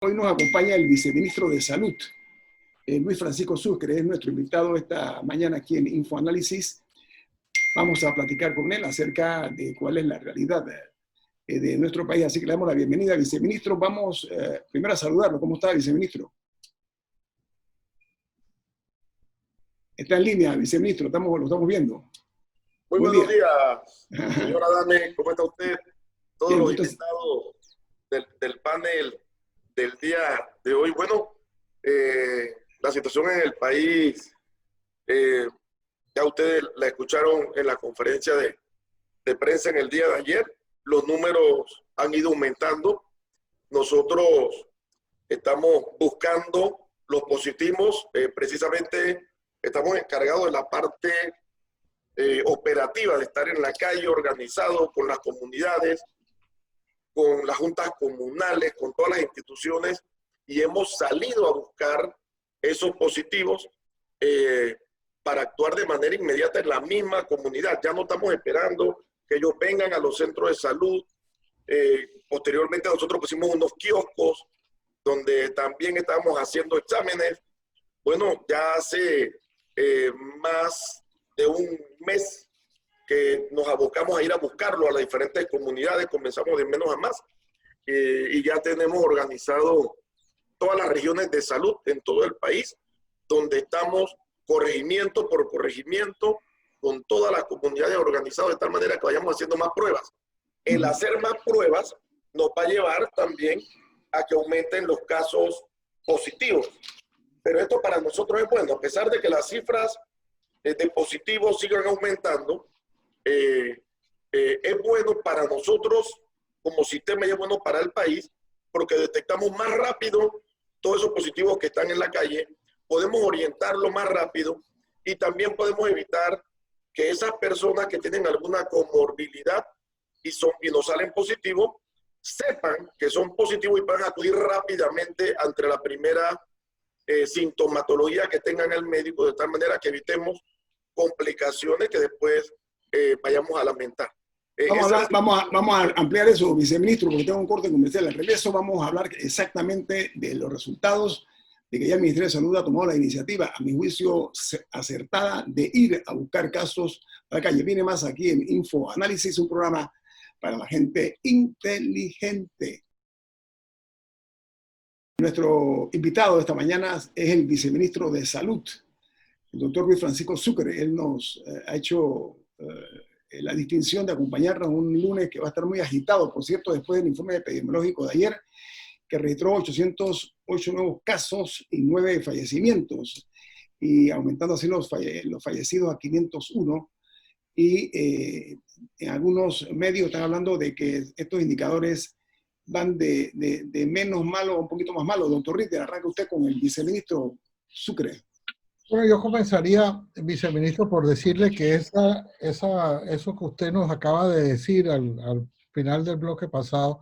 Hoy nos acompaña el viceministro de Salud, Luis Francisco Sucre, es nuestro invitado esta mañana aquí en InfoAnálisis. Vamos a platicar con él acerca de cuál es la realidad de nuestro país, así que le damos la bienvenida, viceministro. Vamos primero a saludarlo. ¿Cómo está, viceministro? Está en línea, viceministro, lo estamos viendo. Muy buenos días, señora Dame, ¿cómo está usted? Todos Bien, los invitados del panel del día de hoy. Bueno, la situación en el país, ya ustedes la escucharon en la conferencia de prensa en el día de ayer. Los números han ido aumentando. Nosotros estamos buscando los positivos, precisamente estamos encargados de la parte operativa, de estar en la calle organizado con las comunidades, con las juntas comunales, con todas las instituciones, y hemos salido a buscar esos positivos para actuar de manera inmediata en la misma comunidad. Ya no estamos esperando que ellos vengan a los centros de salud. Posteriormente nosotros pusimos unos kioscos donde también estábamos haciendo exámenes. Bueno, ya hace más de un mes que nos abocamos a ir a buscarlo a las diferentes comunidades, comenzamos de menos a más, y ya tenemos organizado todas las regiones de salud en todo el país, donde estamos corregimiento por corregimiento con todas las comunidades organizadas de tal manera que vayamos haciendo más pruebas. El hacer más pruebas nos va a llevar también a que aumenten los casos positivos. Pero esto para nosotros es bueno, a pesar de que las cifras de positivos sigan aumentando, es bueno para nosotros como sistema y es bueno para el país porque detectamos más rápido todos esos positivos que están en la calle, podemos orientarlo más rápido y también podemos evitar que esas personas que tienen alguna comorbilidad y nos salen positivos, sepan que son positivos y puedan acudir rápidamente ante la primera sintomatología que tengan el médico, de tal manera que complicaciones que después vayamos a lamentar. Vamos a ampliar eso, viceministro, porque tengo un corte comercial. Al regreso vamos a hablar exactamente de los resultados de que ya el Ministerio de Salud ha tomado la iniciativa, a mi juicio acertada, de ir a buscar casos a la calle. Viene más aquí en InfoAnálisis, un programa para la gente inteligente. Nuestro invitado de esta mañana es el viceministro de Salud, el doctor Luis Francisco Sucre. Él nos ha hecho la distinción de acompañarnos un lunes que va a estar muy agitado, por cierto, después del informe epidemiológico de ayer, que registró 808 nuevos casos y 9 fallecimientos, y aumentando así los fallecidos a 501. Y en algunos medios están hablando de que estos indicadores van de menos malo a un poquito más malo. Doctor Ritter, arranca usted con el viceministro Sucre. Bueno, yo comenzaría, viceministro, por decirle que eso que usted nos acaba de decir al final del bloque pasado,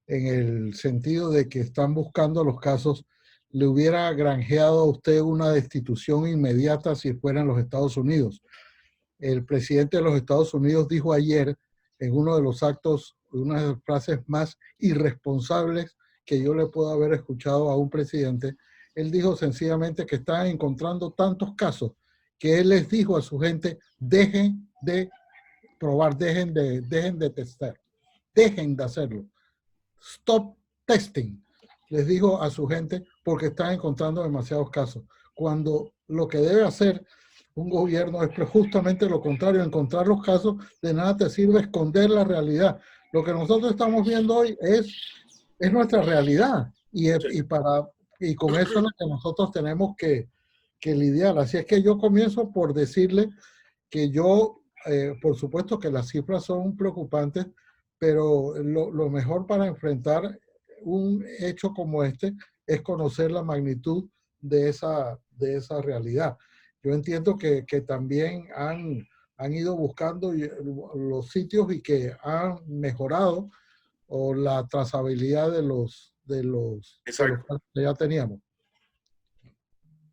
en el sentido de que están buscando los casos, le hubiera granjeado a usted una destitución inmediata si fuera en los Estados Unidos. El presidente de los Estados Unidos dijo ayer, en uno de los actos, una de las frases más irresponsables que yo le puedo haber escuchado a un presidente. Él dijo sencillamente que están encontrando tantos casos que él les dijo a su gente, dejen de probar, dejen de testar, dejen de hacerlo. Stop testing, les dijo a su gente, porque están encontrando demasiados casos. Cuando lo que debe hacer un gobierno es justamente lo contrario, encontrar los casos. De nada te sirve esconder la realidad. Lo que nosotros estamos viendo hoy es nuestra realidad y con eso es lo que nosotros tenemos que lidiar. Así es que yo comienzo por decirle que yo, por supuesto que las cifras son preocupantes, pero lo mejor para enfrentar un hecho como este es conocer la magnitud de esa realidad. Yo entiendo que también han ido buscando los sitios y que han mejorado o la trazabilidad de los casos que ya teníamos.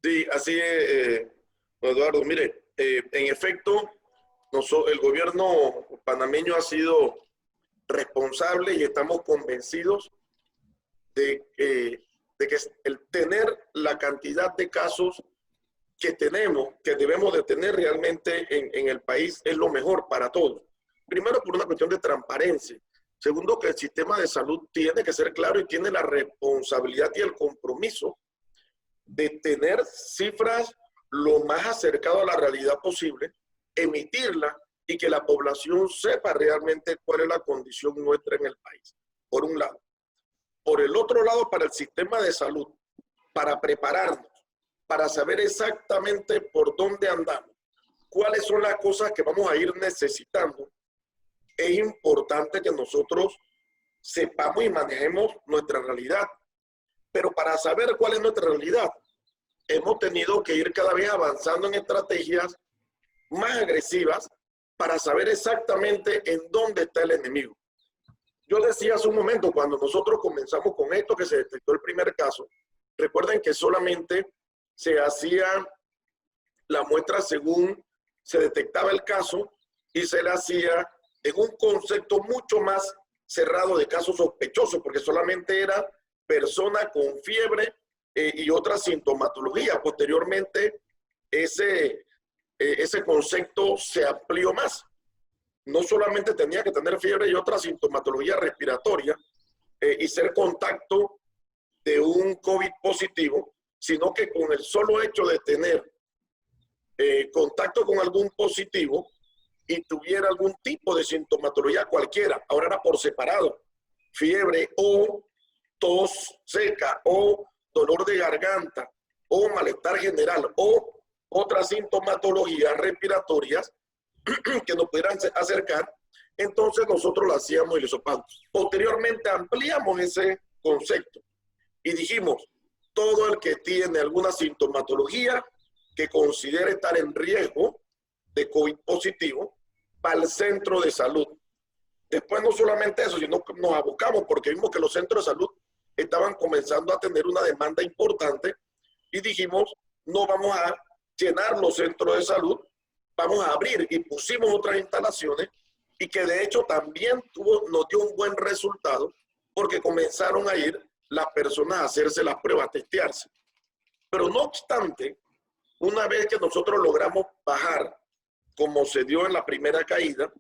Sí, así es, Eduardo. Mire, en efecto, el gobierno panameño ha sido responsable y estamos convencidos de de que el tener la cantidad de casos que tenemos, que debemos de tener realmente en el país, es lo mejor para todos. Primero, por una cuestión de transparencia. Segundo, que el sistema de salud tiene que ser claro y tiene la responsabilidad y el compromiso de tener cifras lo más acercado a la realidad posible, emitirla y que la población sepa realmente cuál es la condición nuestra en el país, por un lado. Por el otro lado, para el sistema de salud, para prepararnos, para saber exactamente por dónde andamos, cuáles son las cosas que vamos a ir necesitando, es importante que nosotros sepamos y manejemos nuestra realidad. Pero para saber cuál es nuestra realidad, hemos tenido que ir cada vez avanzando en estrategias más agresivas para saber exactamente en dónde está el enemigo. Yo decía hace un momento, cuando nosotros comenzamos con esto, que se detectó el primer caso, recuerden que solamente se hacía la muestra según se detectaba el caso y se le hacía en un concepto mucho más cerrado de casos sospechosos, porque solamente era persona con fiebre y otra sintomatología. Posteriormente, ese concepto se amplió más. No solamente tenía que tener fiebre y otra sintomatología respiratoria y ser contacto de un COVID positivo, sino que con el solo hecho de tener contacto con algún positivo y tuviera algún tipo de sintomatología cualquiera, ahora era por separado, fiebre o tos seca o dolor de garganta o malestar general o otras sintomatologías respiratorias que nos pudieran acercar, entonces nosotros lo hacíamos y lo sopamos. Posteriormente ampliamos ese concepto y dijimos, todo el que tiene alguna sintomatología que considere estar en riesgo de COVID positivo, para el centro de salud. Después no solamente eso, sino que nos abocamos porque vimos que los centros de salud estaban comenzando a tener una demanda importante y dijimos, no vamos a llenar los centros de salud, vamos a abrir y pusimos otras instalaciones y que de hecho también nos dio un buen resultado porque comenzaron a ir las personas a hacerse las pruebas, a testearse. Pero no obstante, una vez que nosotros logramos bajar, como se dio en la primera caída,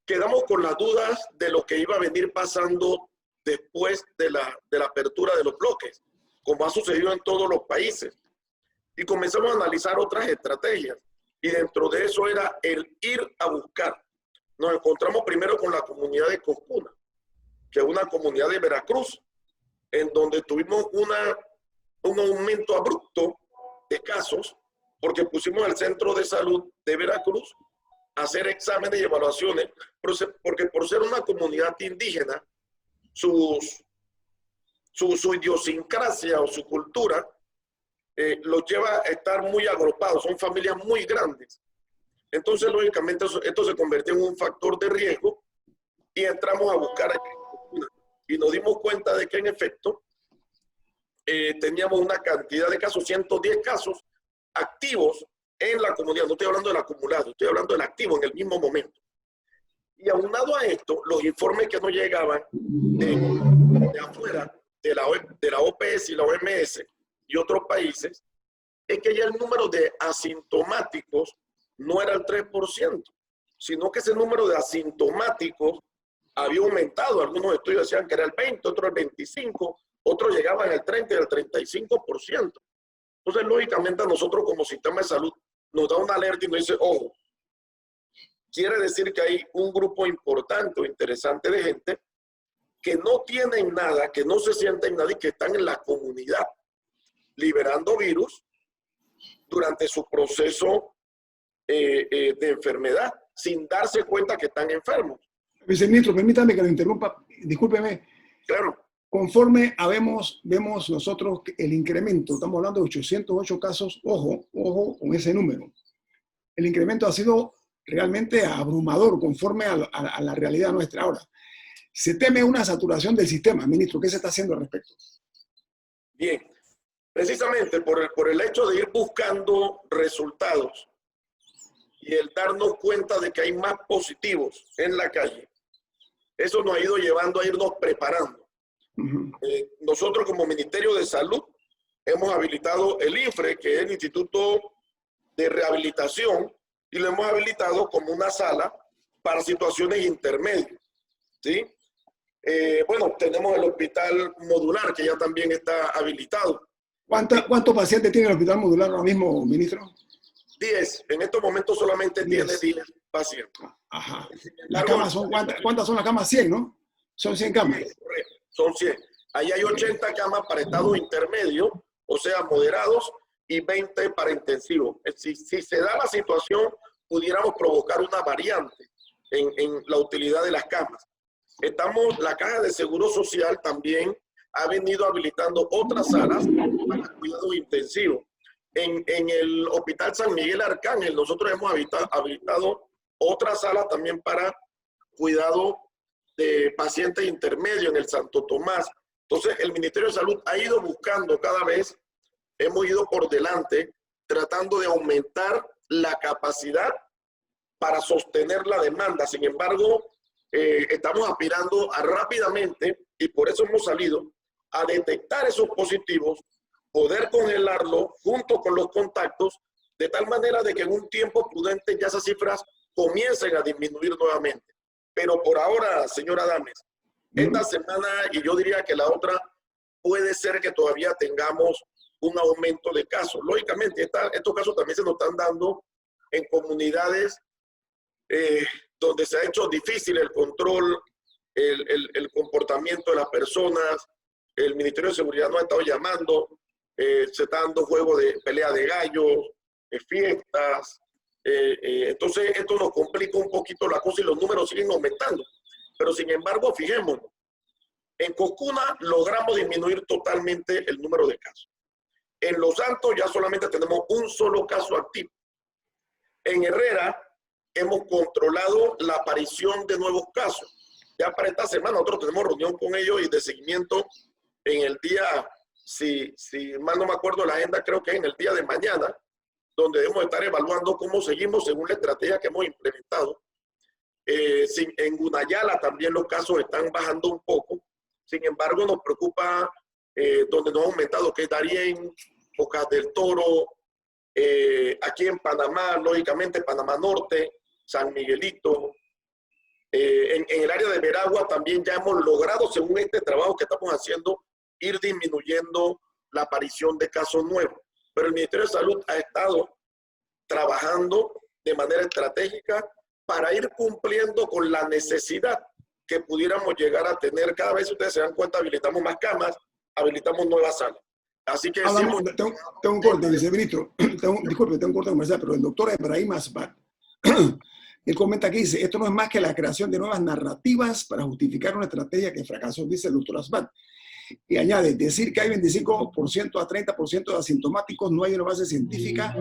quedamos con las dudas de lo que iba a venir pasando después de la apertura de los bloques, como ha sucedido en todos los países. Y comenzamos a analizar otras estrategias. Y dentro de eso era el ir a buscar. Nos encontramos primero con la comunidad de Coscuna, que es una comunidad de Veracruz, en donde tuvimos un aumento abrupto de casos, porque pusimos el centro de salud de Veracruz a hacer exámenes y evaluaciones, porque por ser una comunidad indígena, su idiosincrasia o su cultura los lleva a estar muy agrupados, son familias muy grandes. Entonces, lógicamente, esto se convirtió en un factor de riesgo y entramos a buscar y nos dimos cuenta de que en efecto teníamos una cantidad de casos, 110 casos activos en la comunidad. No estoy hablando del acumulado, estoy hablando del activo en el mismo momento. Y aunado a esto, los informes que nos llegaban de afuera, de la OPS y la OMS y otros países, es que ya el número de asintomáticos no era el 3%, sino que ese número de asintomáticos había aumentado. Algunos estudios decían que era el 20, otros el 25%, otros llegaban al 30 y al 35%. Entonces, lógicamente, a nosotros como sistema de salud nos da una alerta y nos dice, ojo, quiere decir que hay un grupo importante o interesante de gente que no tienen nada, que no se sienten nada y que están en la comunidad liberando virus durante su proceso de enfermedad, sin darse cuenta que están enfermos. Viceministro, permítame que lo interrumpa, discúlpeme. Claro. Conforme vemos nosotros el incremento, estamos hablando de 808 casos, ojo con ese número. El incremento ha sido realmente abrumador conforme a la realidad nuestra ahora. Se teme una saturación del sistema, ministro. ¿Qué se está haciendo al respecto? Bien, precisamente por el hecho de ir buscando resultados y el darnos cuenta de que hay más positivos en la calle, eso nos ha ido llevando a irnos preparando. Nosotros como Ministerio de Salud hemos habilitado el INFRE, que es el Instituto de Rehabilitación, y lo hemos habilitado como una sala para situaciones intermedias, ¿sí? Bueno, tenemos el hospital modular, que ya también está habilitado. ¿Cuántos pacientes tiene el hospital modular ahora mismo, ministro? 10. En estos momentos solamente 10. Tiene 10 pacientes. Ajá. Las camas son, ¿cuántas son las camas? 100, ¿no? Son 100 camas. Correcto, son 100. Ahí hay 80 camas para estado intermedio, o sea, moderados, y 20 para intensivos. Si se da la situación, pudiéramos provocar una variante en la utilidad de las camas. La Caja de Seguro Social también ha venido habilitando otras salas para cuidado intensivo. En el Hospital San Miguel Arcángel, nosotros hemos habilitado otra sala también para cuidado de pacientes intermedios en el Santo Tomás. Entonces, el Ministerio de Salud ha ido buscando cada vez, hemos ido por delante, tratando de aumentar la capacidad para sostener la demanda. Sin embargo, estamos aspirando a rápidamente, y por eso hemos salido, a detectar esos positivos, poder congelarlo junto con los contactos, de tal manera de que en un tiempo prudente ya esas cifras comiencen a disminuir nuevamente. Pero por ahora, señora Adames, esta semana, y yo diría que la otra, puede ser que todavía tengamos un aumento de casos. Lógicamente, estos casos también se nos están dando en comunidades donde se ha hecho difícil el control, el comportamiento de las personas. El Ministerio de Seguridad nos ha estado llamando, se está dando juego de pelea de gallos, fiestas. Entonces, esto nos complica un poquito la cosa y los números siguen aumentando. Pero, sin embargo, fijémonos, en Cocuna logramos disminuir totalmente el número de casos. En Los Santos ya solamente tenemos un solo caso activo. En Herrera hemos controlado la aparición de nuevos casos. Ya para esta semana nosotros tenemos reunión con ellos y de seguimiento en el día, si mal no me acuerdo la agenda, creo que es en el día de mañana, donde debemos estar evaluando cómo seguimos según la estrategia que hemos implementado. En Gunayala también los casos están bajando un poco. Sin embargo, nos preocupa donde nos ha aumentado, que es Darién, Bocas del Toro, aquí en Panamá, lógicamente Panamá Norte, San Miguelito. En el área de Veragua también ya hemos logrado, según este trabajo que estamos haciendo, ir disminuyendo la aparición de casos nuevos. Pero el Ministerio de Salud ha estado trabajando de manera estratégica para ir cumpliendo con la necesidad que pudiéramos llegar a tener. Cada vez, ustedes se dan cuenta, habilitamos más camas, habilitamos nuevas salas. Así que tengo un corte, viceministro. Disculpe, tengo un corte comercial, pero el doctor Ebrahim Asbat, él comenta aquí, dice, esto no es más que la creación de nuevas narrativas para justificar una estrategia que fracasó, dice el doctor Asbat. Y añade, decir que hay 25% a 30% de asintomáticos, no hay una base científica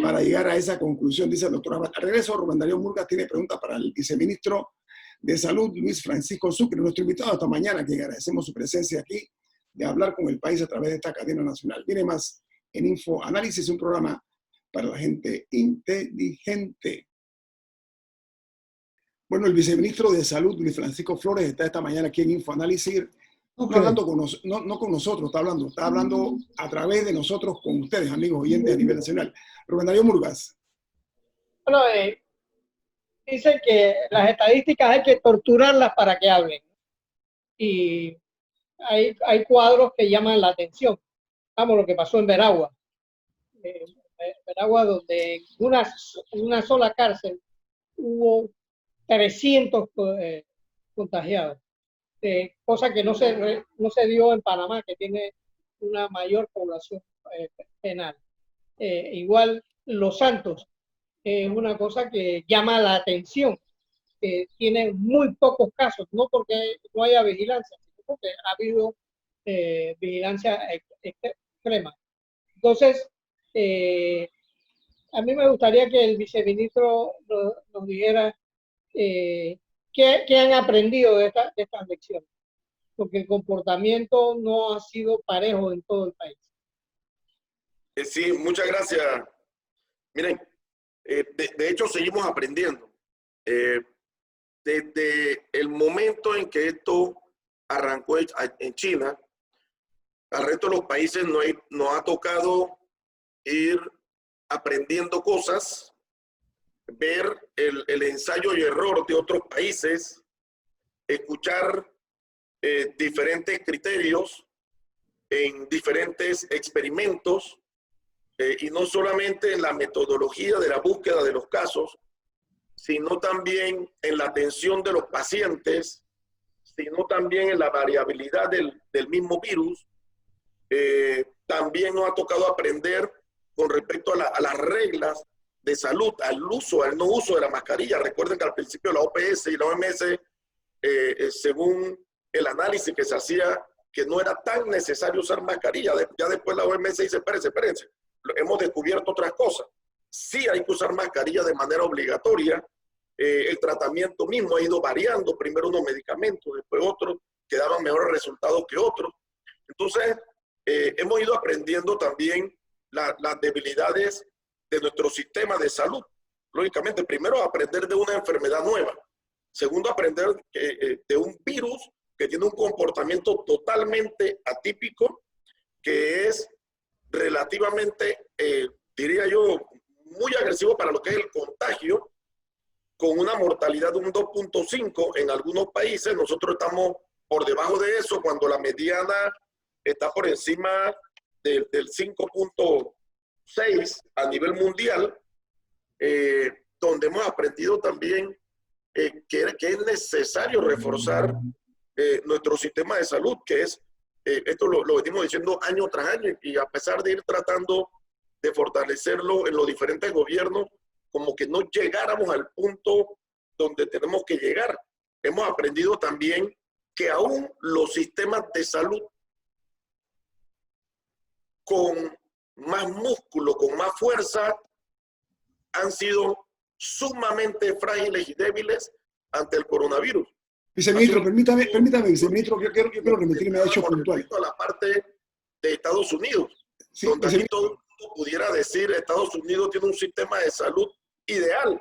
para llegar a esa conclusión, dice el doctor Asbat. Al regreso, Rubén Darío Murgas tiene preguntas para el viceministro de Salud, Luis Francisco Sucre, nuestro invitado esta mañana, que agradecemos su presencia aquí, de hablar con el país a través de esta cadena nacional. Viene más en Info Análisis, un programa para la gente inteligente. Bueno, el viceministro de Salud, Luis Francisco Flores, está esta mañana aquí en Info Análisis. No está hablando no con nosotros, está hablando a través de nosotros con ustedes, amigos oyentes a nivel nacional. Rubén Darío Murgas. Bueno, dicen que las estadísticas hay que torturarlas para que hablen. Y hay cuadros que llaman la atención. Vamos, lo que pasó en Veragua. Veragua, donde en una sola cárcel hubo 300 contagiados. Cosa que no se dio en Panamá, que tiene una mayor población penal. Igual Los Santos es una cosa que llama la atención, que tiene muy pocos casos, no porque no haya vigilancia, sino porque ha habido vigilancia extrema. Entonces, a mí me gustaría que el viceministro nos dijera ¿qué han aprendido de estas lecciones? Porque el comportamiento no ha sido parejo en todo el país. Sí, muchas gracias. Miren, de hecho seguimos aprendiendo. Desde el momento en que esto arrancó en China. Al resto de los países nos ha tocado ir aprendiendo cosas, ver el ensayo y error de otros países, escuchar diferentes criterios en diferentes experimentos, y no solamente en la metodología de la búsqueda de los casos, sino también en la atención de los pacientes, sino también en la variabilidad del mismo virus. También nos ha tocado aprender con respecto a las reglas de salud, al no uso de la mascarilla. Recuerden que al principio la OPS y la OMS, según el análisis que se hacía, que no era tan necesario usar mascarilla. Ya después la OMS dice, espérense, hemos descubierto otras cosas. Sí hay que usar mascarilla de manera obligatoria. El tratamiento mismo ha ido variando. Primero unos medicamentos, después otros que daban mejores resultados que otros. Entonces, hemos ido aprendiendo también las debilidades de nuestro sistema de salud. Lógicamente, primero aprender de una enfermedad nueva. Segundo, aprender de un virus que tiene un comportamiento totalmente atípico, que es relativamente, diría yo, muy agresivo para lo que es el contagio, con una mortalidad de un 2.5 en algunos países. Nosotros estamos por debajo de eso, cuando la mediana está por encima del 5.6 a nivel mundial, donde hemos aprendido también que es necesario reforzar nuestro sistema de salud, que es, esto lo venimos diciendo año tras año, y a pesar de ir tratando de fortalecerlo en los diferentes gobiernos, como que no llegáramos al punto donde tenemos que llegar. Hemos aprendido también que aún los sistemas de salud con más músculo, con más fuerza, han sido sumamente frágiles y débiles ante el coronavirus. Viceministro, permítame, viceministro, yo quiero remitirme a hecho puntual. A la parte de Estados Unidos, Sí, donde aquí todo el mundo pudiera decir Estados Unidos tiene un sistema de salud ideal,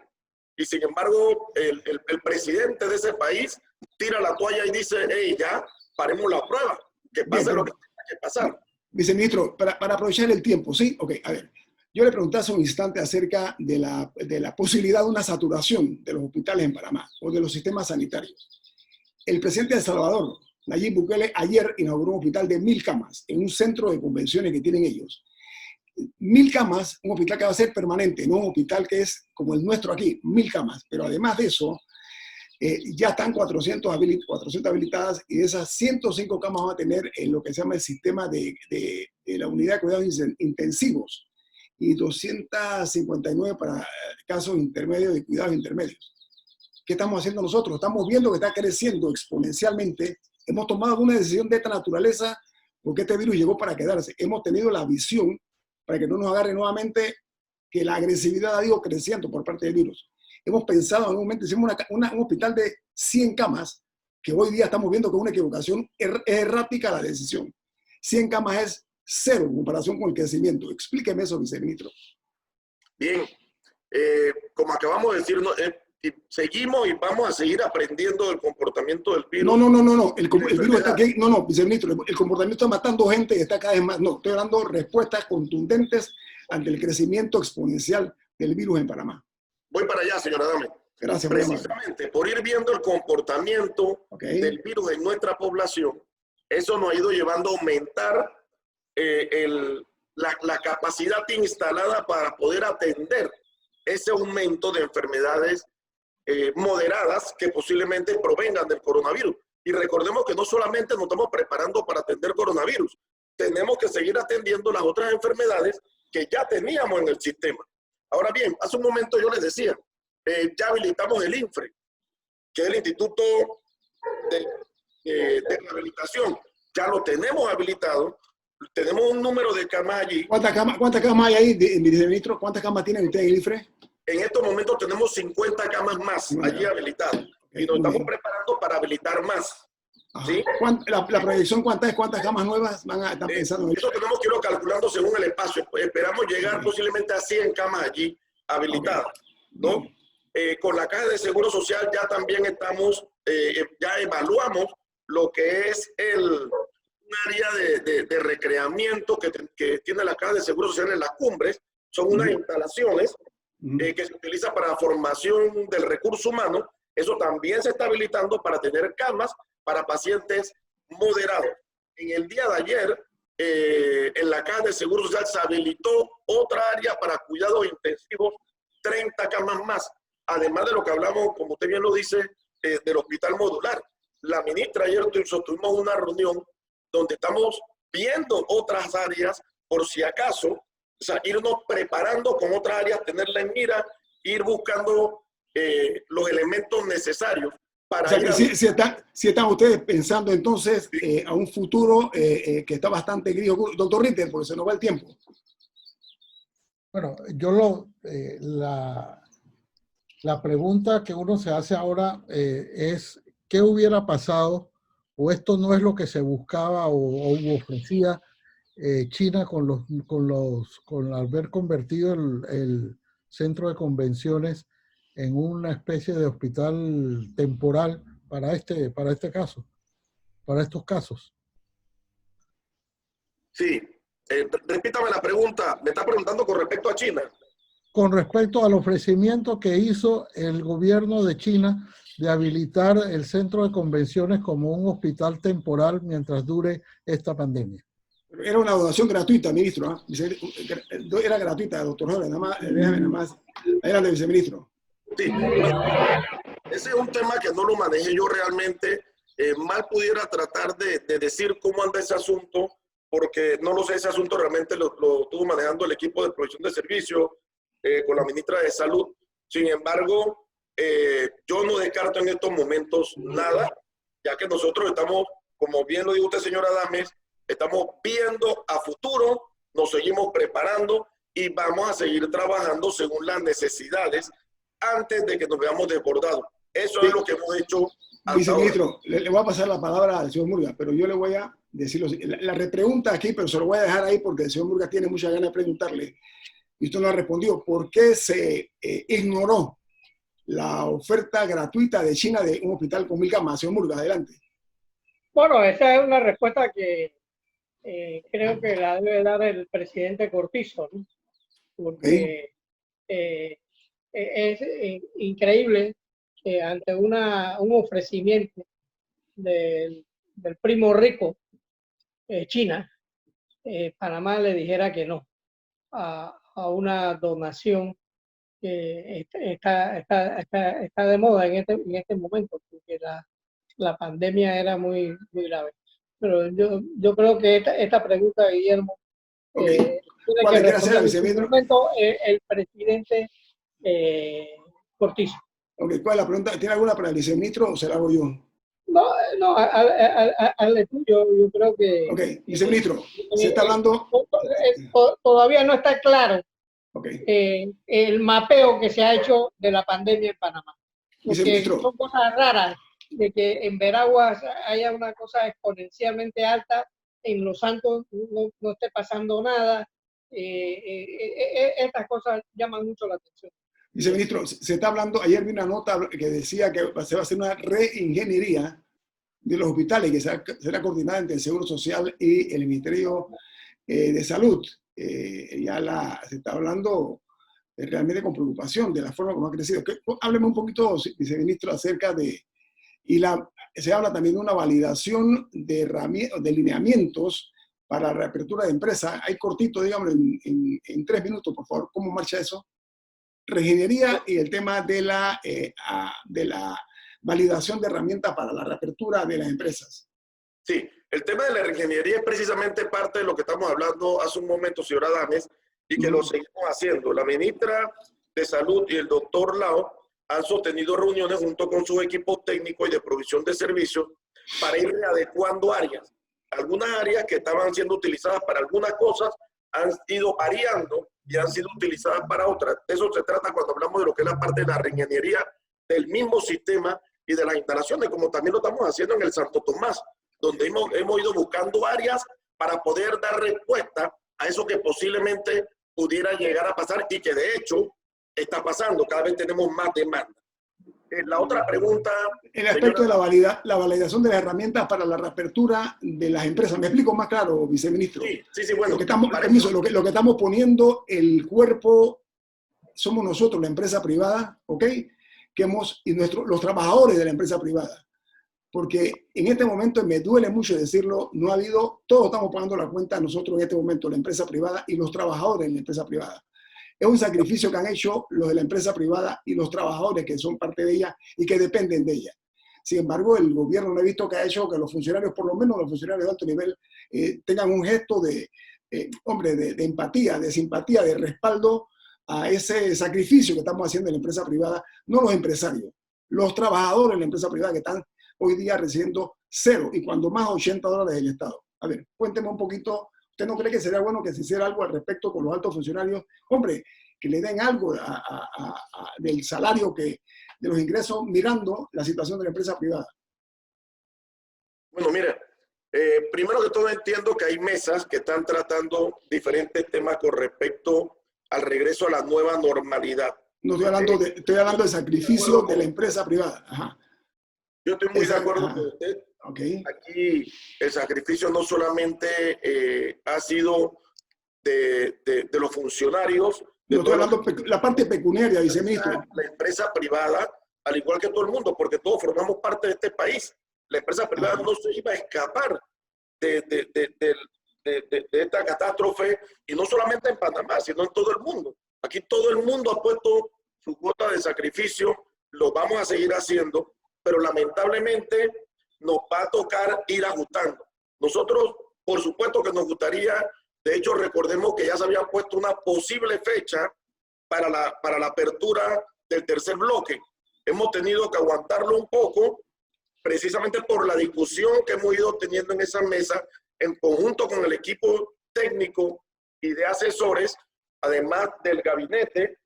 y sin embargo el presidente de ese país tira la toalla y dice, hey, ya paremos la prueba, que pase lo que tenga que pasar. Viceministro, para aprovechar el tiempo, ¿sí? Ok, a ver. Yo le pregunté hace un instante acerca de la posibilidad de una saturación de los hospitales en Panamá o de los sistemas sanitarios. El presidente de El Salvador, Nayib Bukele, ayer inauguró un hospital de 1000 camas en un centro de convenciones que tienen ellos. 1000 camas, un hospital que va a ser permanente, no un hospital que es como el nuestro aquí, 1000 camas. Pero además de eso, ya están 400 habilitadas, y de esas 105 camas van a tener en lo que se llama el sistema de la unidad de cuidados intensivos, y 259 para casos intermedios y cuidados intermedios. ¿Qué estamos haciendo nosotros? Estamos viendo que está creciendo exponencialmente. Hemos tomado una decisión de esta naturaleza porque este virus llegó para quedarse. Hemos tenido la visión para que no nos agarre nuevamente que la agresividad ha ido creciendo por parte del virus. Hemos pensado en un momento, hicimos un hospital de 100 camas, que hoy día estamos viendo que es una equivocación, es errática la decisión. 100 camas es cero en comparación con el crecimiento. Explíqueme eso, viceministro. Bien, como acabamos de decir, seguimos y vamos a seguir aprendiendo del comportamiento del virus. No. El virus está aquí. No, viceministro, el comportamiento está matando gente y está cada vez más. No, estoy dando respuestas contundentes ante el crecimiento exponencial del virus en Panamá. Voy para allá, señora Dame. Gracias. Precisamente por ir viendo el comportamiento del virus en nuestra población, eso nos ha ido llevando a aumentar la capacidad instalada para poder atender ese aumento de enfermedades moderadas que posiblemente provengan del coronavirus. Y recordemos que no solamente nos estamos preparando para atender coronavirus, tenemos que seguir atendiendo las otras enfermedades que ya teníamos en el sistema. Ahora bien, hace un momento yo les decía, ya habilitamos el INFRE, que es el Instituto de Rehabilitación. Ya lo tenemos habilitado, tenemos un número de camas allí. ¿Cuántas camas hay ahí, viceministro? ¿Cuántas camas tienen ustedes en el INFRE? En estos momentos tenemos 50 camas más allí habilitadas. Y nos estamos preparando para habilitar más. ¿Sí? La proyección, ¿cuántas camas nuevas van a estar pensando en eso? Tenemos que irlo calculando según el espacio. Esperamos llegar posiblemente a 100 camas allí habilitadas. ¿No? Con la Caja de Seguro Social ya también estamos, ya evaluamos lo que es un área de recreamiento que tiene la Caja de Seguro Social en las cumbres. Son unas instalaciones que se utilizan para formación del recurso humano. Eso también se está habilitando para tener camas para pacientes moderados. En el día de ayer, en la Caja de Seguro Social se habilitó otra área para cuidados intensivos, 30 camas más. Además de lo que hablamos, como usted bien lo dice, del hospital modular. La ministra ayer tuvimos una reunión donde estamos viendo otras áreas por si acaso, o sea, irnos preparando con otras áreas, tenerla en mira, ir buscando los elementos necesarios para... O sea, que si están ustedes pensando entonces a un futuro que está bastante gris. Doctor Ritter, porque se nos va el tiempo. Bueno, la pregunta que uno se hace ahora es ¿qué hubiera pasado? O esto no es lo que se buscaba o ofrecía China con haber convertido el centro de convenciones en una especie de hospital temporal para este caso, para estos casos. Sí, repítame la pregunta. Me está preguntando con respecto a China. Con respecto al ofrecimiento que hizo el gobierno de China de habilitar el centro de convenciones como un hospital temporal mientras dure esta pandemia. Era una donación gratuita, ministro. Era gratuita, doctor Jorge. Déjame nada más. Adelante, viceministro. Sí, ese es un tema que no lo maneje yo realmente. Mal pudiera tratar de decir cómo anda ese asunto, porque no lo sé, ese asunto realmente lo estuvo manejando el equipo de provisión de servicios con la ministra de Salud. Sin embargo, yo no descarto en estos momentos nada, ya que nosotros estamos, como bien lo dijo usted, señora Adames, estamos viendo a futuro, nos seguimos preparando y vamos a seguir trabajando según las necesidades antes de que nos veamos desbordados. Eso es lo que hemos hecho. Viceministro, le voy a pasar la palabra al señor Murga, pero yo le voy a decir la repregunta aquí, pero se lo voy a dejar ahí porque el señor Murga tiene mucha ganas de preguntarle. Y usted no ha respondido. ¿Por qué se ignoró la oferta gratuita de China de un hospital con 1000 camas? Señor Murga, adelante. Bueno, esa es una respuesta que creo que la debe dar el presidente Cortizo, ¿no? Porque es increíble que ante un ofrecimiento del primo rico, China, Panamá le dijera que no a una donación que está de moda en este momento, porque la pandemia era muy, muy grave. Pero yo creo que esta pregunta, Guillermo, tiene que responder en su momento el presidente Cortizo. Okay, ¿cuál es la pregunta? ¿Tiene alguna para el viceministro o se la hago yo? No, al tuyo, yo creo que... Ok, viceministro, se está hablando... Todavía no está claro okay. El mapeo que se ha hecho de la pandemia en Panamá. Porque son cosas raras de que en Veraguas haya una cosa exponencialmente alta, en Los Santos no esté pasando nada. Estas cosas llaman mucho la atención. Viceministro, se está hablando, ayer vi una nota que decía que se va a hacer una reingeniería de los hospitales que será coordinada entre el Seguro Social y el Ministerio de Salud. Se está hablando realmente con preocupación de la forma como ha crecido. Hábleme un poquito, viceministro, acerca de... se habla también de una validación de lineamientos para la reapertura de empresas. Hay cortito, digamos, en 3 minutos, por favor. ¿Cómo marcha eso? Reingeniería y el tema de la validación de herramientas para la reapertura de las empresas. Sí, el tema de la reingeniería es precisamente parte de lo que estamos hablando hace un momento, señora Adames, y que lo seguimos haciendo. La ministra de Salud y el doctor Lao han sostenido reuniones junto con sus equipos técnicos y de provisión de servicios para ir adecuando áreas. Algunas áreas que estaban siendo utilizadas para algunas cosas han ido variando y han sido utilizadas para otras. De eso se trata cuando hablamos de lo que es la parte de la reingeniería del mismo sistema y de las instalaciones, como también lo estamos haciendo en el Santo Tomás, donde hemos ido buscando áreas para poder dar respuesta a eso que posiblemente pudiera llegar a pasar y que de hecho está pasando. Cada vez tenemos más demanda. La otra pregunta... El aspecto de la validación de las herramientas para la reapertura de las empresas. ¿Me explico más claro, viceministro? Sí, bueno. Lo que estamos poniendo el cuerpo somos nosotros, la empresa privada, ¿ok? Los trabajadores de la empresa privada. Porque en este momento, me duele mucho decirlo, no ha habido, todos estamos pagando la cuenta nosotros en este momento, la empresa privada y los trabajadores de la empresa privada. Es un sacrificio que han hecho los de la empresa privada y los trabajadores que son parte de ella y que dependen de ella. Sin embargo, el gobierno no ha visto que ha hecho que los funcionarios, por lo menos los funcionarios de alto nivel, tengan un gesto de empatía, de simpatía, de respaldo a ese sacrificio que estamos haciendo en la empresa privada, no los empresarios, los trabajadores de la empresa privada que están hoy día recibiendo cero y cuando más $80 del Estado. A ver, cuénteme un poquito. ¿Usted no cree que sería bueno que se hiciera algo al respecto con los altos funcionarios? Hombre, que le den algo del salario de los ingresos mirando la situación de la empresa privada. Bueno, mira, primero que todo entiendo que hay mesas que están tratando diferentes temas con respecto al regreso a la nueva normalidad. No estoy hablando de sacrificio de la empresa privada. Ajá. Yo estoy muy de acuerdo con usted. Okay. Aquí el sacrificio no solamente ha sido de los funcionarios. No estoy hablando de la parte pecuniaria, viceministro. La empresa privada, al igual que todo el mundo, porque todos formamos parte de este país. La empresa privada no se iba a escapar de esta catástrofe, y no solamente en Panamá, sino en todo el mundo. Aquí todo el mundo ha puesto su cuota de sacrificio, lo vamos a seguir haciendo, pero lamentablemente nos va a tocar ir ajustando. Nosotros, por supuesto que nos gustaría, de hecho recordemos que ya se había puesto una posible fecha para la apertura del tercer bloque. Hemos tenido que aguantarlo un poco, precisamente por la discusión que hemos ido teniendo en esa mesa, en conjunto con el equipo técnico y de asesores, además del gabinete,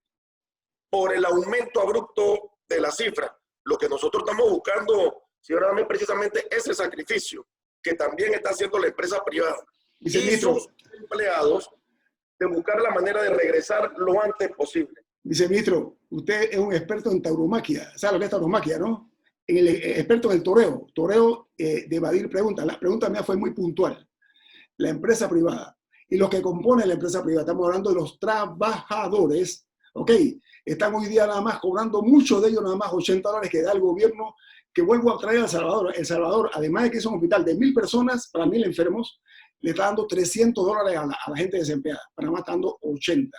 por el aumento abrupto de la cifra. Lo que nosotros estamos buscando, señora Dame, precisamente ese sacrificio que también está haciendo la empresa privada y sus empleados, de buscar la manera de regresar lo antes posible. Viceministro, usted es un experto en tauromaquia. ¿Sabe lo que es tauromaquia, no? Experto en el toreo de evadir preguntas. La pregunta mía fue muy puntual. La empresa privada y los que componen la empresa privada, estamos hablando de los trabajadores, ¿ok? Están hoy día nada más cobrando, muchos de ellos nada más $80 que da el gobierno, que vuelvo a traer a El Salvador. El Salvador, además de que es un hospital de 1.000 personas, para 1.000 enfermos, le está dando $300 a la gente desempleada. Panamá está dando 80.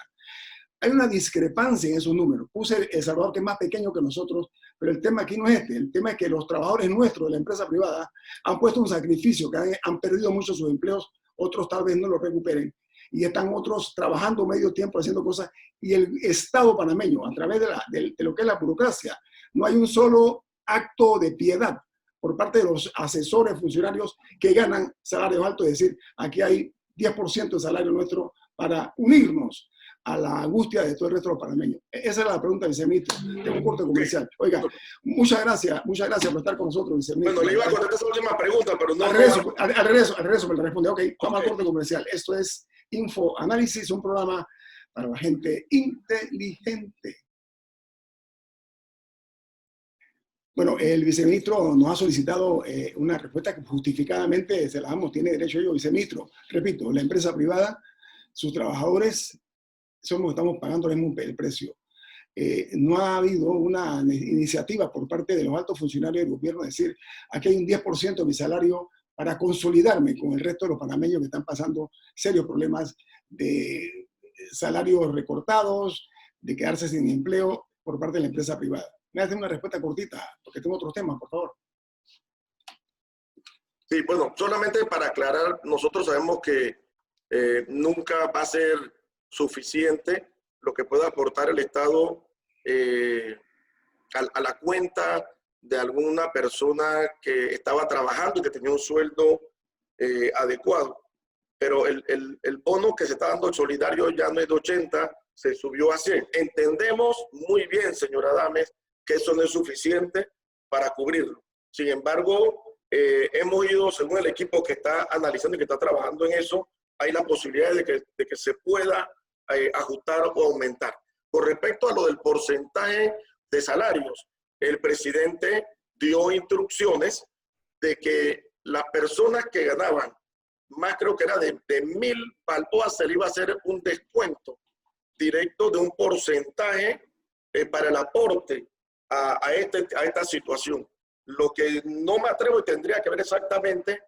Hay una discrepancia en esos números. Puse El Salvador, que es más pequeño que nosotros, pero el tema aquí no es este. El tema es que los trabajadores nuestros de la empresa privada han puesto un sacrificio, que han perdido mucho sus empleos, otros tal vez no lo recuperen, y están otros trabajando medio tiempo haciendo cosas, y el Estado panameño, a través de lo que es la burocracia, no hay un solo acto de piedad por parte de los asesores, funcionarios que ganan salarios altos, es decir, aquí hay 10% de salario nuestro para unirnos a la angustia de todo el resto de los panameños. Esa es la pregunta, viceministro. Tengo un corte comercial. Oiga, muchas gracias por estar con nosotros, viceministro. Bueno, le iba a contestar esa última pregunta, pero no... Al regreso me la responde. Ok, vamos al corte comercial. Esto es Info Análisis, un programa para la gente inteligente. Bueno, el viceministro nos ha solicitado una respuesta que justificadamente se la damos, tiene derecho yo, viceministro. Repito, la empresa privada, sus trabajadores, estamos pagando el precio. No ha habido una iniciativa por parte de los altos funcionarios del gobierno de decir, aquí hay un 10% de mi salario para consolidarme con el resto de los panameños que están pasando serios problemas de salarios recortados, de quedarse sin empleo por parte de la empresa privada. Me hace una respuesta cortita, porque tengo otros temas, por favor. Sí, bueno, solamente para aclarar, nosotros sabemos que nunca va a ser suficiente lo que pueda aportar el Estado a la cuenta de alguna persona que estaba trabajando y que tenía un sueldo adecuado. Pero el bono que se está dando solidario ya no es de 80, se subió a 100. Entendemos muy bien, señora Adames, que eso no es suficiente para cubrirlo. Sin embargo, hemos ido, según el equipo que está analizando y que está trabajando en eso, hay la posibilidad de que se pueda ajustar o aumentar. Con respecto a lo del porcentaje de salarios, el presidente dio instrucciones de que las personas que ganaban más, creo que era de 1.000 balboas, se le iba a hacer un descuento directo de un porcentaje para el aporte a esta situación. Lo que no me atrevo y tendría que ver exactamente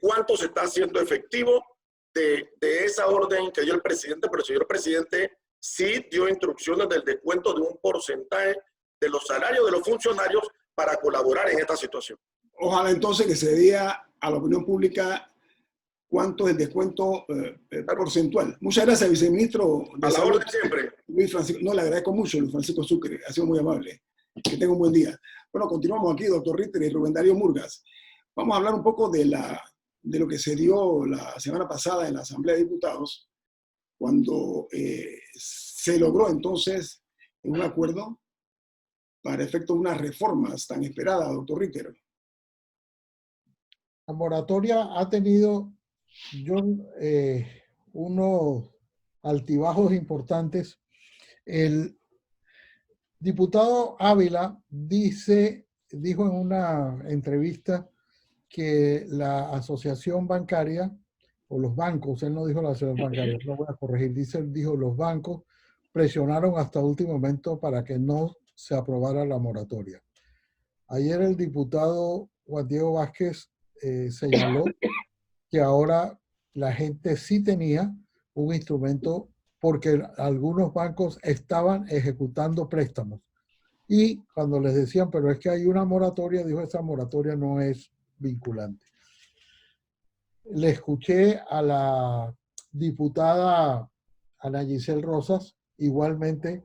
cuánto se está haciendo efectivo de esa orden que dio el presidente, pero el señor presidente sí dio instrucciones del descuento de un porcentaje de los salarios de los funcionarios para colaborar en esta situación. Ojalá entonces que se diga a la opinión pública cuánto es el descuento porcentual. Muchas gracias, viceministro de A la Salud, orden siempre. Luis Francisco. No, le agradezco mucho, Luis Francisco Sucre, ha sido muy amable. Que tenga un buen día. Bueno, continuamos aquí, doctor Ritter y Rubén Darío Murgas. Vamos a hablar un poco de lo que se dio la semana pasada en la Asamblea de Diputados, cuando se logró entonces un acuerdo para efecto de unas reformas tan esperadas, doctor Ritter. La moratoria ha tenido, John, unos altibajos importantes. El diputado Ávila dijo en una entrevista que la asociación bancaria, o los bancos, él no dijo la asociación bancaria, no voy a corregir, dijo los bancos presionaron hasta último momento para que no se aprobara la moratoria. Ayer el diputado Juan Diego Vázquez señaló que ahora la gente sí tenía un instrumento porque algunos bancos estaban ejecutando préstamos. Y cuando les decían, pero es que hay una moratoria, dijo, esa moratoria no es vinculante. Le escuché a la diputada Ana Giselle Rosas igualmente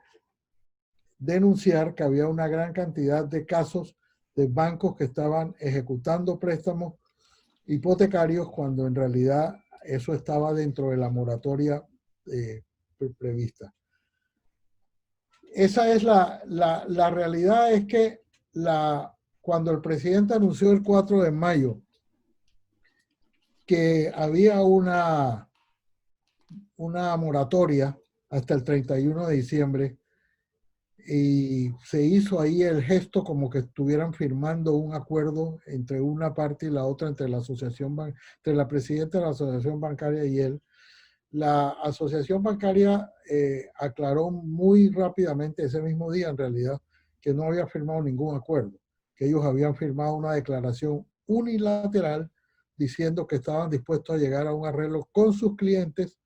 denunciar que había una gran cantidad de casos de bancos que estaban ejecutando préstamos hipotecarios cuando en realidad eso estaba dentro de la moratoria prevista. Esa es la realidad, es que cuando el presidente anunció el 4 de mayo que había una moratoria hasta el 31 de diciembre, y se hizo ahí el gesto como que estuvieran firmando un acuerdo entre una parte y la otra, entre la presidenta de la asociación bancaria y él. La asociación bancaria aclaró muy rápidamente ese mismo día, en realidad, que no había firmado ningún acuerdo, que ellos habían firmado una declaración unilateral diciendo que estaban dispuestos a llegar a un arreglo con sus clientes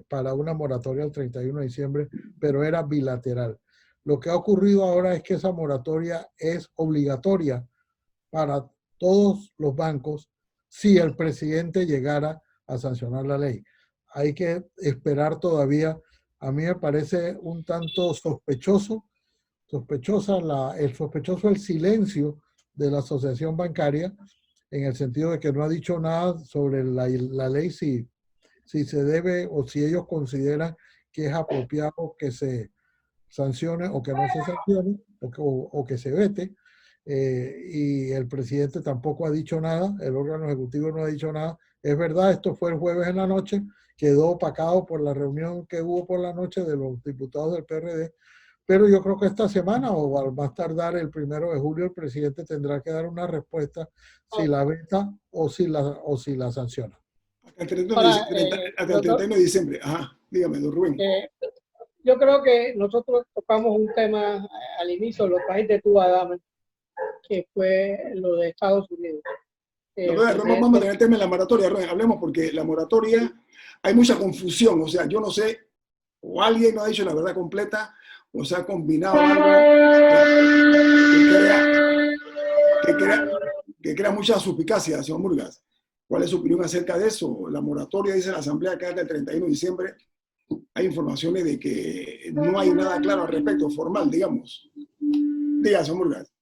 para una moratoria el 31 de diciembre, pero era bilateral. Lo que ha ocurrido ahora es que esa moratoria es obligatoria para todos los bancos si el presidente llegara a sancionar la ley. Hay que esperar todavía. A mí me parece un tanto sospechoso el silencio de la asociación bancaria, en el sentido de que no ha dicho nada sobre la ley, si se debe o si ellos consideran que es apropiado que se sancione o que no se sancione o que se vete. Y el presidente tampoco ha dicho nada, el órgano ejecutivo no ha dicho nada. Es verdad, esto fue el jueves en la noche, quedó opacado por la reunión que hubo por la noche de los diputados del PRD, pero yo creo que esta semana o al más tardar el 1 de julio el presidente tendrá que dar una respuesta si la veta o si la sanciona. Hasta el 31 de diciembre. Ajá, dígame, don Rubén. Yo creo que nosotros tocamos un tema al inicio, lo trajiste tú, Adame, que fue lo de Estados Unidos. Vamos a tener el tema de la moratoria, hablemos, porque la moratoria, hay mucha confusión, o sea, yo no sé, o alguien no ha dicho la verdad completa, o se ha combinado algo que crea mucha suspicacia, señor Murgas. ¿Cuál es su opinión acerca de eso? La moratoria, dice la Asamblea, que hasta el 31 de diciembre. Hay informaciones de que no hay nada claro al respecto, formal, digamos. Diga, señor Murgas.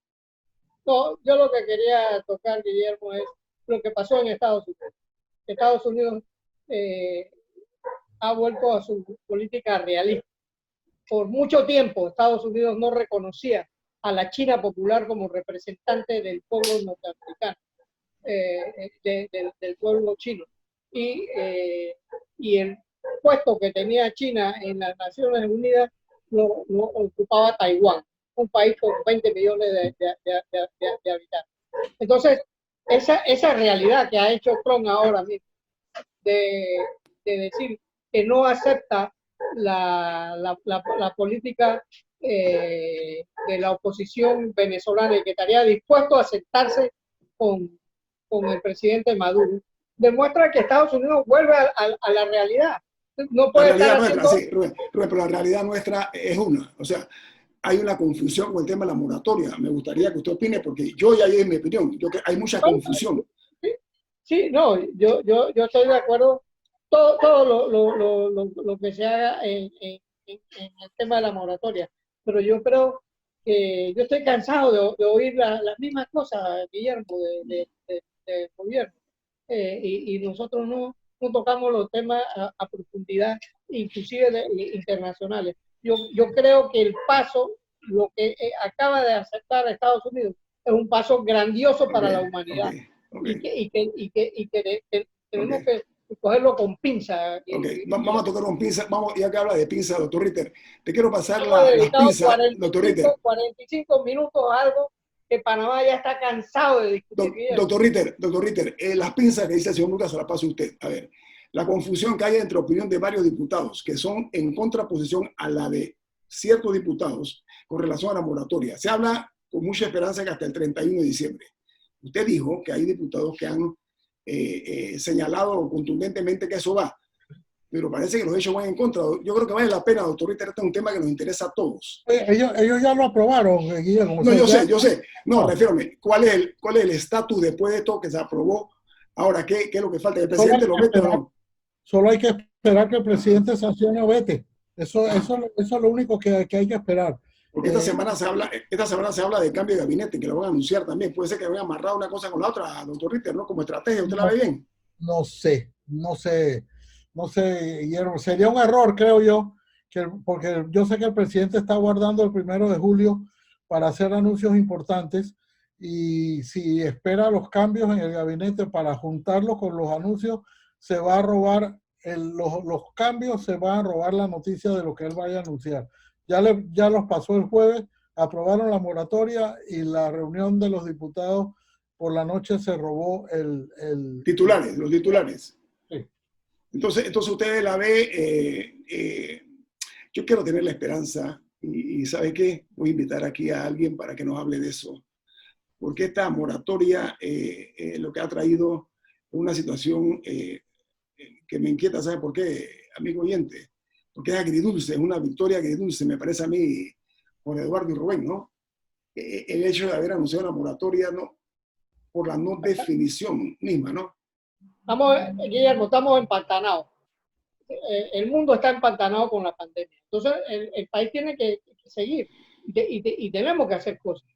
No, yo lo que quería tocar, Guillermo, es lo que pasó en Estados Unidos. Estados Unidos ha vuelto a su política realista. Por mucho tiempo, Estados Unidos no reconocía a la China popular como representante del pueblo norteamericano, del pueblo chino. Y el puesto que tenía China en las Naciones Unidas lo ocupaba Taiwán. un país con 20 millones de habitantes. Entonces, esa realidad que ha hecho Trump ahora mismo, de decir que no acepta la política de la oposición venezolana y que estaría dispuesto a sentarse con el presidente Maduro, demuestra que Estados Unidos vuelve a la realidad. No puede la realidad estar nuestra, haciendo... sí, Rubén, pero la realidad nuestra es una. O sea, hay una confusión con el tema de la moratoria. Me gustaría que usted opine, porque yo ya di mi opinión. Hay mucha confusión. Sí, sí, no, yo estoy de acuerdo. Todo lo que se haga en el tema de la moratoria. Pero yo creo que yo estoy cansado de oír las mismas cosas, Guillermo, del gobierno. Y nosotros no tocamos los temas a profundidad, inclusive internacionales. Yo creo que el paso, lo que acaba de aceptar Estados Unidos, es un paso grandioso para la humanidad. Y que tenemos que cogerlo con pinza. Vamos a tocar con pinza. Vamos, ya que habla de pinza, doctor Ritter, te quiero pasar las pinzas, doctor Ritter. 45 minutos a algo que Panamá ya está cansado de discutir. Doctor Ritter, las pinzas que dice el señor Lucas se las paso a usted. A ver, la confusión que hay entre opinión de varios diputados que son en contraposición a la de ciertos diputados con relación a la moratoria. Se habla con mucha esperanza que hasta el 31 de diciembre. Usted dijo que hay diputados que han señalado contundentemente que eso va, pero parece que los hechos van en contra. Yo creo que vale la pena, doctor Ritter, este es un tema que nos interesa a todos. Ellos ya lo aprobaron, Guillermo. No, yo sé. No, refiérome, ¿cuál es el estatus después de esto que se aprobó? Ahora, ¿qué es lo que falta? ¿El presidente lo mete o no? Solo hay que esperar que el presidente sancione o vete. Eso es lo único que hay que esperar. Porque esta semana se habla de cambio de gabinete, que lo van a anunciar también. Puede ser que vayan amarrado una cosa con la otra, doctor Ritter, ¿no? Como estrategia, ¿usted la ve bien? No sé, Guillermo. Sería un error, creo yo, porque yo sé que el presidente está guardando el 1 de julio para hacer anuncios importantes, y si espera los cambios en el gabinete para juntarlos con los anuncios, se va a robar los cambios, se van a robar la noticia de lo que él vaya a anunciar. Ya los pasó el jueves, aprobaron la moratoria y la reunión de los diputados por la noche se robó los titulares. Sí. Entonces usted la ve, yo quiero tener la esperanza y ¿sabe qué? Voy a invitar aquí a alguien para que nos hable de eso. Porque esta moratoria lo que ha traído una situación que me inquieta, ¿sabe por qué, amigo oyente? Porque es agridulce, es una victoria agridulce, me parece a mí, por Eduardo y Rubén, ¿no? El hecho de haber anunciado una moratoria, ¿no? Por la no definición misma, ¿no? Guillermo, estamos empantanados. El mundo está empantanado con la pandemia. Entonces, el país tiene que seguir y tenemos que hacer cosas.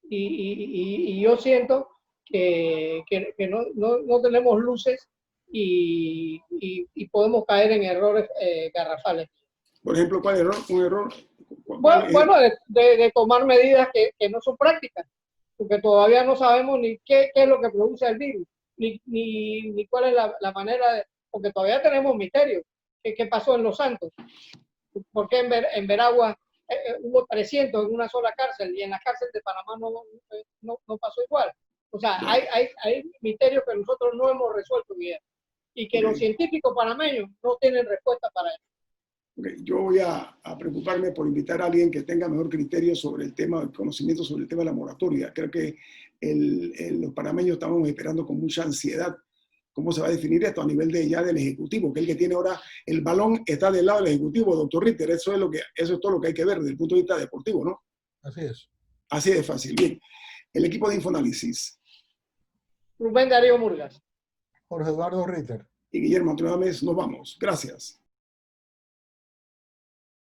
Y yo siento que no tenemos luces y podemos caer en errores garrafales. Por ejemplo, ¿cuál error? Un error. Bueno, de tomar medidas que no son prácticas, porque todavía no sabemos ni qué es lo que produce el virus, ni cuál es la manera porque todavía tenemos misterios. ¿Qué pasó en Los Santos? ¿Por qué en Veragua hubo 300 en una sola cárcel y en la cárcel de Panamá no pasó igual? O sea, hay misterios que nosotros no hemos resuelto bien y que los científicos panameños no tienen respuesta para eso. Yo voy a preocuparme por invitar a alguien que tenga mejor criterio sobre el tema, conocimiento sobre el tema de la moratoria. Creo que los panameños estamos esperando con mucha ansiedad cómo se va a definir esto a nivel del Ejecutivo, que el que tiene ahora el balón está del lado del Ejecutivo, doctor Ritter. Eso es todo lo que hay que ver desde el punto de vista deportivo, ¿no? Así es. Así de fácil. Bien. El equipo de Infoanálisis. Rubén Darío Murgas. Jorge Eduardo Ritter. Y Guillermo Antonio Gámez, nos vamos. Gracias.